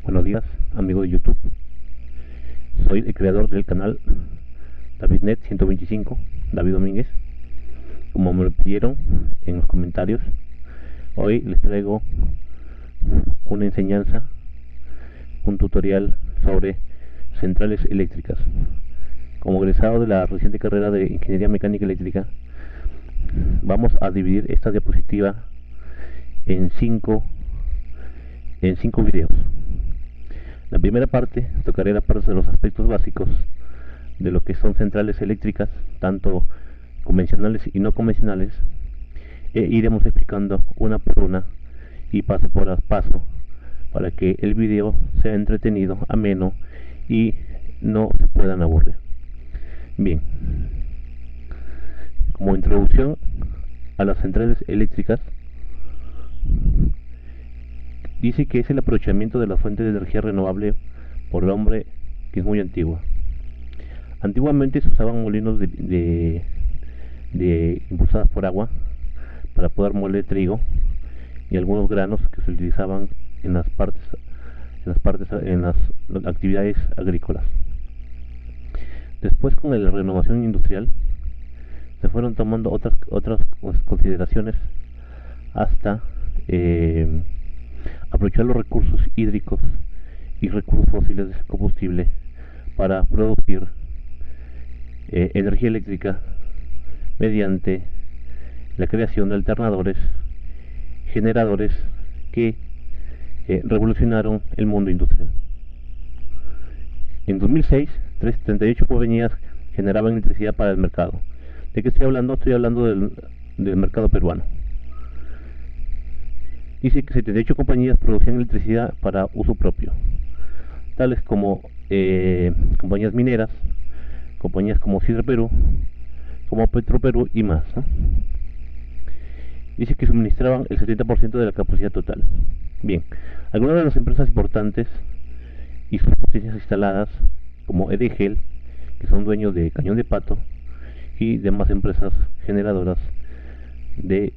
Buenos días, amigos de YouTube. Soy el creador del canal DavidNet 125, David Domínguez. Como me lo pidieron en los comentarios, hoy les traigo una enseñanza, un tutorial sobre centrales eléctricas. Como egresado de la reciente carrera de Ingeniería Mecánica Eléctrica, vamos a dividir esta diapositiva en cinco videos. La primera parte tocaré la parte de los aspectos básicos de lo que son centrales eléctricas, tanto convencionales y no convencionales, e iremos explicando una por una y paso por paso para que el video sea entretenido, ameno y no se puedan aburrir. Bien, como introducción a las centrales eléctricas, dice que es el aprovechamiento de la fuente de energía renovable por el hombre, que es muy antigua. Antiguamente se usaban molinos impulsadas por agua para poder moler trigo y algunos granos que se utilizaban en las actividades agrícolas. Después, con la renovación industrial, se fueron tomando otras consideraciones hasta aprovechar los recursos hídricos y recursos fósiles de combustible para producir energía eléctrica mediante la creación de alternadores, generadores que revolucionaron el mundo industrial. En 2006, 38 compañías generaban electricidad para el mercado. ¿De qué estoy hablando? Estoy hablando del mercado peruano. Dice que 78 compañías producían electricidad para uso propio, tales como compañías mineras, compañías como Sidra Perú, como Petroperú y más, ¿no? Dice que suministraban el 70% de la capacidad total. Bien, algunas de las empresas importantes y sus potencias instaladas, como Edgel, que son dueños de Cañón de Pato, y demás empresas generadoras de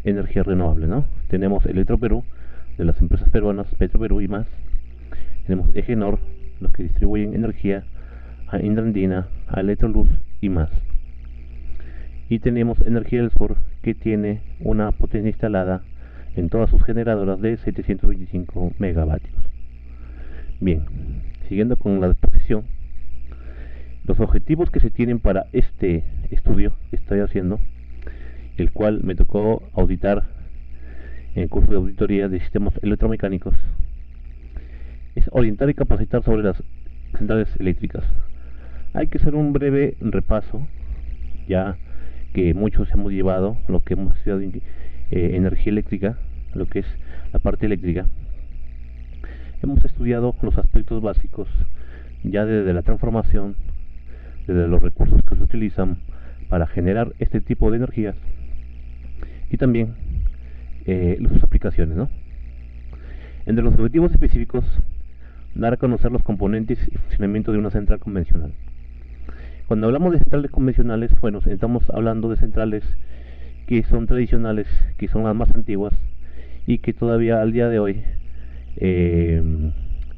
energía renovable, ¿no? Tenemos Electroperú, de las empresas peruanas Petroperú y más. Tenemos Egenor, los que distribuyen energía a Indrandina, a Electroluz y más. Y tenemos Energía del Sur, que tiene una potencia instalada en todas sus generadoras de 725 megavatios. Bien, siguiendo con la exposición, los objetivos que se tienen para este estudio que estoy haciendo, el cual me tocó auditar en el curso de auditoría de sistemas electromecánicos, es orientar y capacitar sobre las centrales eléctricas. Hay que hacer un breve repaso, ya que muchos hemos llevado lo que hemos estudiado en energía eléctrica, lo que es la parte eléctrica. Hemos estudiado los aspectos básicos, ya desde la transformación, desde los recursos que se utilizan para generar este tipo de energías, y también sus aplicaciones, ¿no? Entre los objetivos específicos, dar a conocer los componentes y funcionamiento de una central convencional. Cuando hablamos de centrales convencionales, bueno, estamos hablando de centrales que son tradicionales, que son las más antiguas y que todavía al día de hoy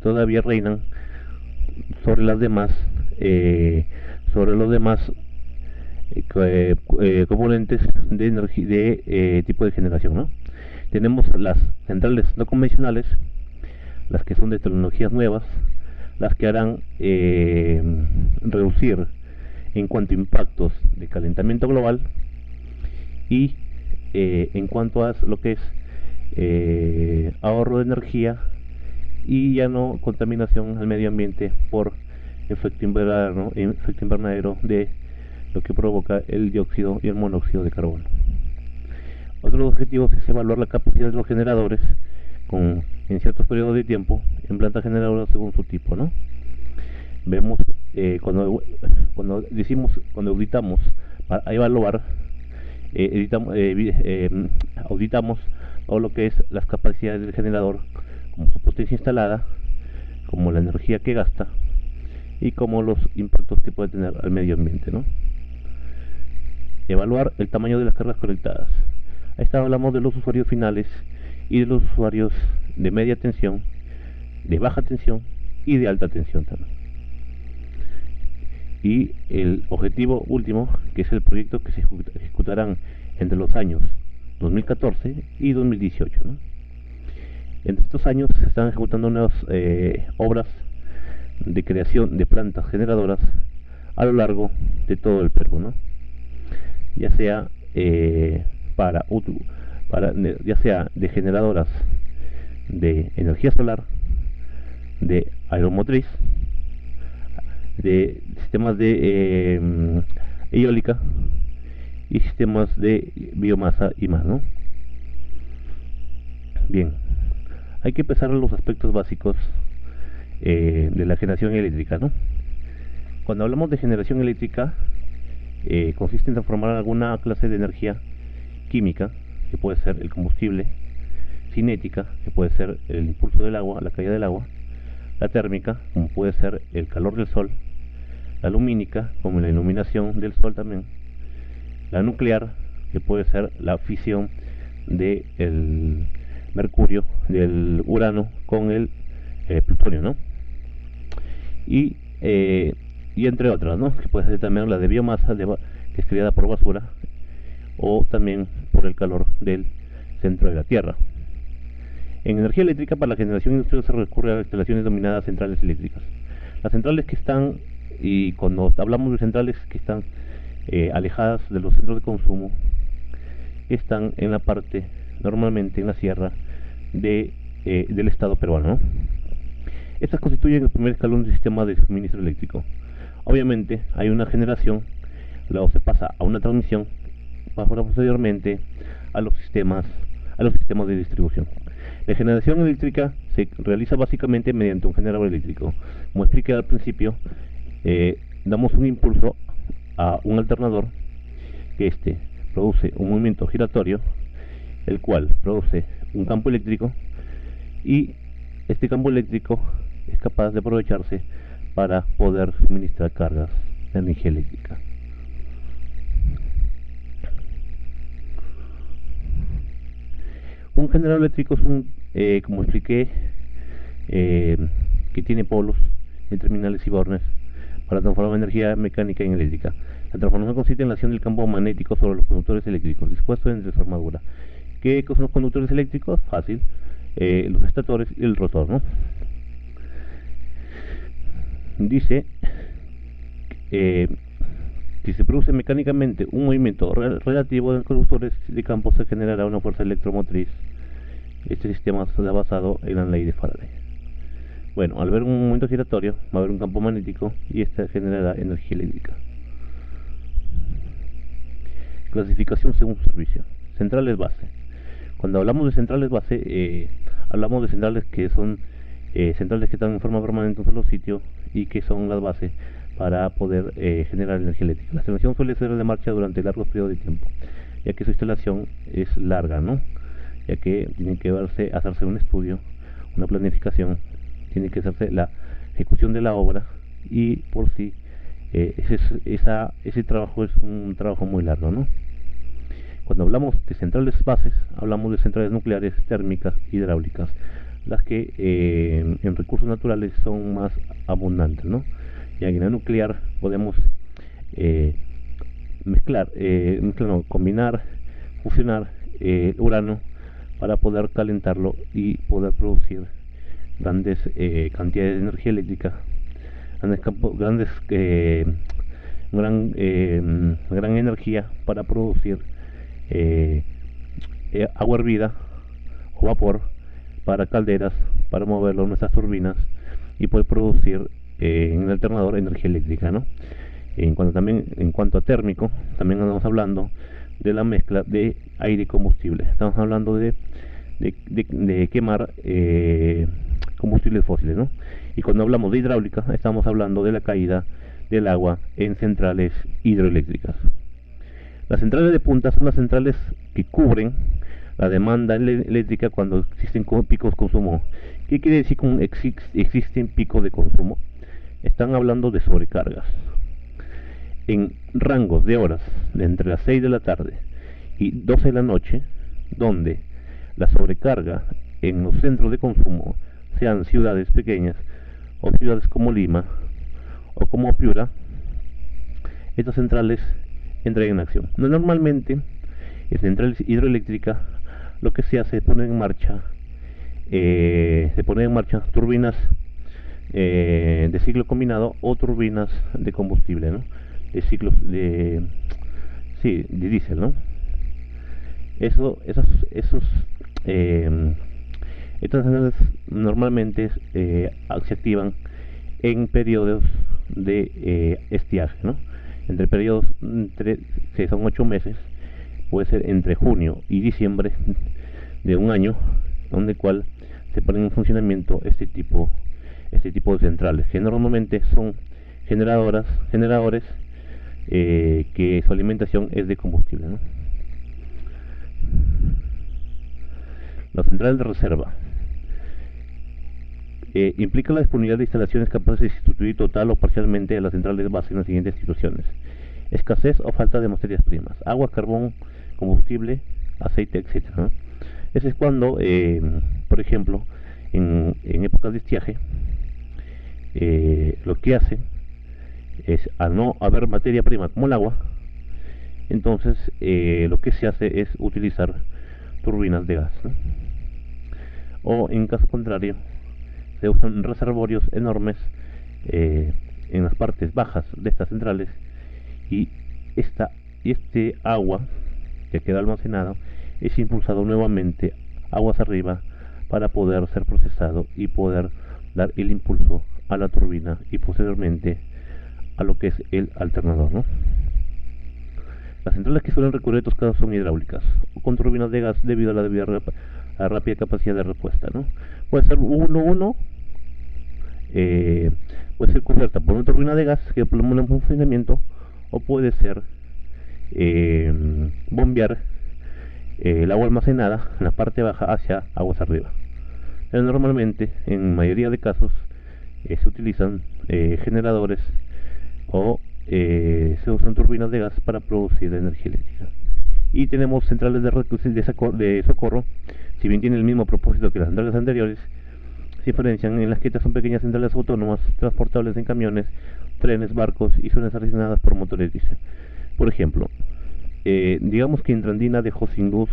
todavía reinan sobre las demás, sobre los demás componentes de energía, de tipo de generación, ¿no? Tenemos las centrales no convencionales, las que son de tecnologías nuevas, las que harán reducir en cuanto a impactos de calentamiento global y en cuanto a lo que es ahorro de energía y ya no contaminación al medio ambiente por efecto invernadero de lo que provoca el dióxido y el monóxido de carbono. Otro objetivo es evaluar la capacidad de los generadores en ciertos periodos de tiempo en plantas generadoras según su tipo, ¿no? Vemos cuando auditamos para evaluar, auditamos todo lo que es las capacidades del generador, como su potencia instalada, como la energía que gasta y como los impactos que puede tener al medio ambiente, ¿no? Evaluar el tamaño de las cargas conectadas. Ahí hablamos de los usuarios finales y de los usuarios de media tensión de baja tensión y de alta tensión también. Y el objetivo último, que es el proyecto que se ejecutarán entre los años 2014 y 2018, ¿no? Entre estos años se están ejecutando nuevas obras de creación de plantas generadoras a lo largo de todo el Perú, ¿no? Ya sea ya sea de generadoras de energía solar, de aeromotriz, de sistemas de eólica y sistemas de biomasa y más, ¿no? Bien, hay que empezar los aspectos básicos de la generación eléctrica, ¿no? Cuando hablamos de generación eléctrica, consiste en transformar alguna clase de energía química, que puede ser el combustible, cinética, que puede ser el impulso del agua, la caída del agua, la térmica, como puede ser el calor del sol, la lumínica, como la iluminación del sol también, la nuclear, que puede ser la fisión del mercurio, del urano con el plutonio, ¿no? Y entre otras, ¿no? Que puede ser también la de biomasa, que es creada por basura, o también por el calor del centro de la Tierra. En energía eléctrica, para la generación industrial se recurre a instalaciones denominadas centrales eléctricas. Las centrales que están, y cuando hablamos de centrales que están alejadas de los centros de consumo, están en la parte, normalmente en la sierra del estado peruano, ¿no? Estas constituyen el primer escalón del sistema de suministro eléctrico. Obviamente hay una generación, luego se pasa a una transmisión, pasará posteriormente a los sistemas de distribución. La generación eléctrica se realiza básicamente mediante un generador eléctrico. Como expliqué al principio, damos un impulso a un alternador, que produce un movimiento giratorio, el cual produce un campo eléctrico, y este campo eléctrico es capaz de aprovecharse para poder suministrar cargas de energía eléctrica. Un generador eléctrico es como expliqué, que tiene polos en terminales y bornes para transformar energía mecánica en eléctrica. La transformación consiste en la acción del campo magnético sobre los conductores eléctricos dispuestos entre su armadura. ¿Qué son los conductores eléctricos? Fácil, los estatores y el rotor, ¿no? Dice si se produce mecánicamente un movimiento relativo de conductores de campo, se generará una fuerza electromotriz. Este sistema está basado en la ley de Faraday. Bueno, al haber un movimiento giratorio, va a haber un campo magnético y este generará energía eléctrica. Clasificación según su servicio. Centrales base. Cuando hablamos de centrales base, hablamos de centrales que son centrales que están en forma permanente en un solo sitio y que son las bases para poder generar energía eléctrica. La instalación suele ser de marcha durante largos periodos de tiempo, ya que su instalación es larga, ¿no? Ya que tiene que hacerse un estudio, una planificación, tiene que hacerse la ejecución de la obra, y por sí ese trabajo es un trabajo muy largo, ¿no? Cuando hablamos de centrales bases, hablamos de centrales nucleares, térmicas, hidráulicas, las que en recursos naturales son más abundantes, ¿no? Y en la nuclear podemos combinar, fusionar urano para poder calentarlo y poder producir grandes cantidades de energía eléctrica, gran energía para producir agua hervida o vapor para calderas, para moverlo en nuestras turbinas y poder producir en el alternador energía eléctrica, ¿no? En cuanto a térmico, también estamos hablando de la mezcla de aire y combustible. Estamos hablando de quemar combustibles fósiles, ¿no? Y cuando hablamos de hidráulica, estamos hablando de la caída del agua en centrales hidroeléctricas. Las centrales de punta son las centrales que cubren la demanda eléctrica cuando existen picos de consumo. ¿Qué quiere decir con existen picos de consumo? Están hablando de sobrecargas en rangos de horas de entre las 6 de la tarde y 12 de la noche, donde la sobrecarga en los centros de consumo sean ciudades pequeñas o ciudades como Lima o como Piura, estas centrales entran en acción. Normalmente en centrales hidroeléctricas lo que se hace es poner en marcha turbinas de ciclo combinado o turbinas de combustible, ¿no? De ciclos de diésel, ¿no? Estas centrales normalmente se activan en periodos de estiaje, ¿no? Entre periodos, que son 8 meses, puede ser entre junio y diciembre de un año, donde cual se ponen en funcionamiento este tipo de centrales, que normalmente son generadores que su alimentación es de combustible, ¿no? Las centrales de reserva implica la disponibilidad de instalaciones capaces de sustituir total o parcialmente a las centrales base en las siguientes situaciones: escasez o falta de materias primas, agua, carbón, combustible, aceite, etcétera, ¿no? Ese es cuando, por ejemplo, en épocas de estiaje, lo que hace es, al no haber materia prima como el agua, entonces lo que se hace es utilizar turbinas de gas, ¿no? O en caso contrario, se usan reservorios enormes en las partes bajas de estas centrales, y este agua que queda almacenado es impulsado nuevamente aguas arriba para poder ser procesado y poder dar el impulso a la turbina y posteriormente a lo que es el alternador, ¿no? Las centrales que suelen recurrir a estos casos son hidráulicas o con turbinas de gas debido a la rápida capacidad de respuesta, ¿no? Puede ser 1-1, puede ser cubierta por una turbina de gas que pone en funcionamiento, o puede ser bombear el agua almacenada en la parte baja hacia aguas arriba. Pero normalmente, en mayoría de casos, se utilizan generadores o se usan turbinas de gas para producir energía eléctrica. Y tenemos centrales de socorro. Si bien tienen el mismo propósito que las centrales anteriores, se diferencian en las que estas son pequeñas centrales autónomas transportables en camiones, trenes, barcos, y son accionadas por motores diésel. Por ejemplo, digamos que Intrandina dejó sin luz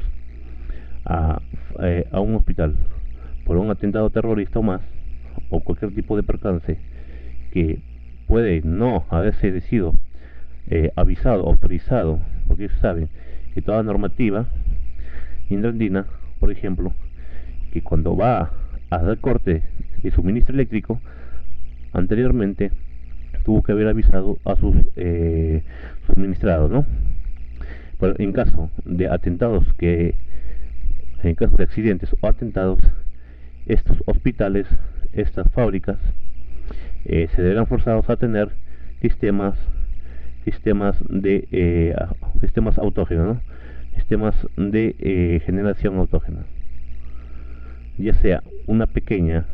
a un hospital por un atentado terrorista o más, o cualquier tipo de percance que puede no haberse sido avisado, autorizado, porque ellos saben que toda normativa Intrandina, por ejemplo, que cuando va a dar corte de suministro eléctrico, anteriormente tuvo que haber avisado a sus suministrados, ¿no? Pero en caso de accidentes o atentados, estos hospitales, estas fábricas, se verán forzados a tener sistemas autógenos, ¿no? Sistemas de generación autógena, ya sea una pequeña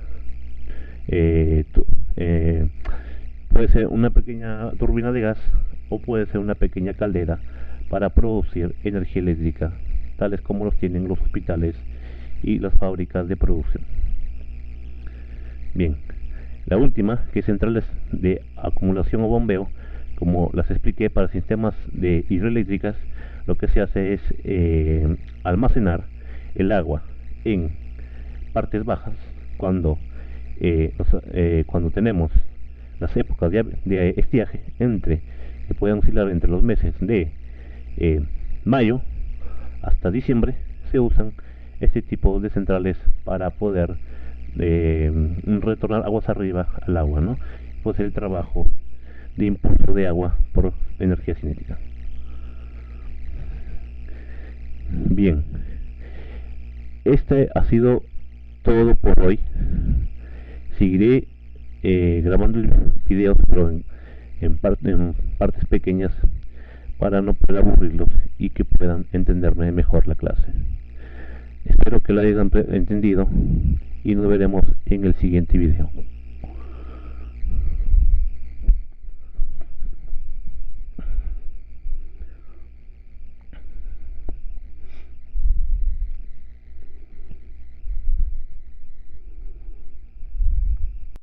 puede ser una pequeña turbina de gas, o puede ser una pequeña caldera para producir energía eléctrica, tales como los tienen los hospitales y las fábricas de producción. Bien, la última, que es centrales de acumulación o bombeo, como las expliqué para sistemas de hidroeléctricas, lo que se hace es almacenar el agua en partes bajas cuando tenemos las épocas de estiaje, que pueden oscilar entre los meses de mayo hasta diciembre. Se usan este tipo de centrales para poder retornar aguas arriba al agua, ¿no? Pues el trabajo de impulso de agua por energía cinética. Bien, este ha sido todo por hoy. Seguiré grabando videos, pero en partes pequeñas, para no poder aburrirlos y que puedan entenderme mejor la clase. Espero que lo hayan entendido y nos veremos en el siguiente video.